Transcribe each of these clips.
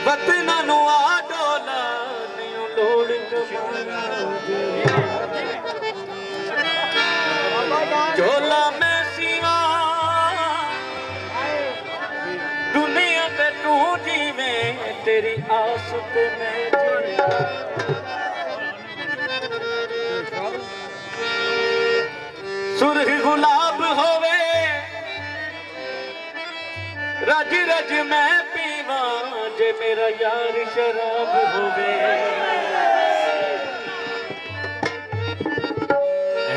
वतना नु आ डोला नहीं लोड़ कमाना झोला में सिवा दुनिया पे तू जीवे तेरी आस पे मैं सुरह गुलाब होवे रज रज मैं पीवा जे मेरा यार शराब होवे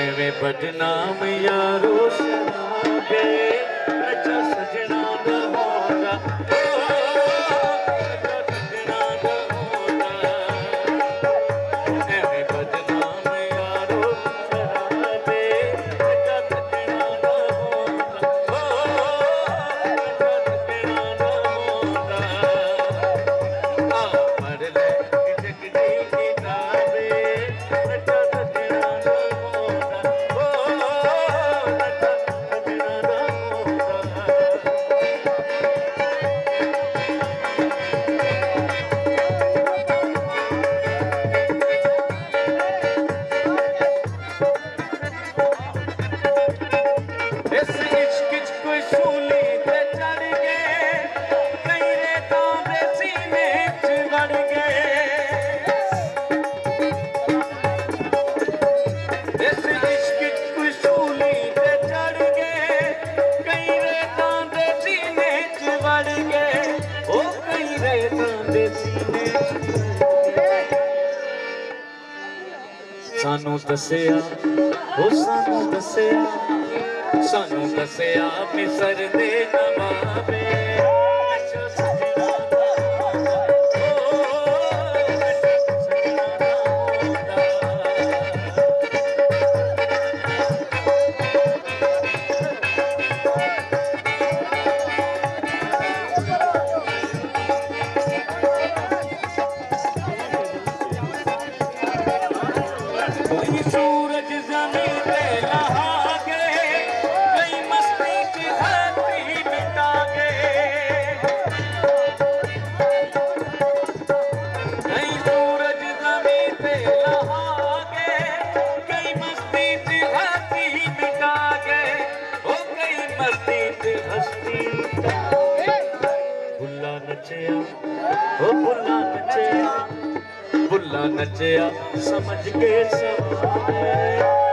एवे बदनाम यारो शराबे अच्छा सजना न होगा सानू दसिया ओ सानू दसिया मिसर दे नवाबे सूरज जमीन पे लहा के कई मस्ती की धरती मिटा के कई सूरज जमीन पे लहा के कई मस्ती की धरती मिटा के ओ कई मस्ती की हस्ती बुल्ला नचया ओ बुल्ला नचया समझ के सब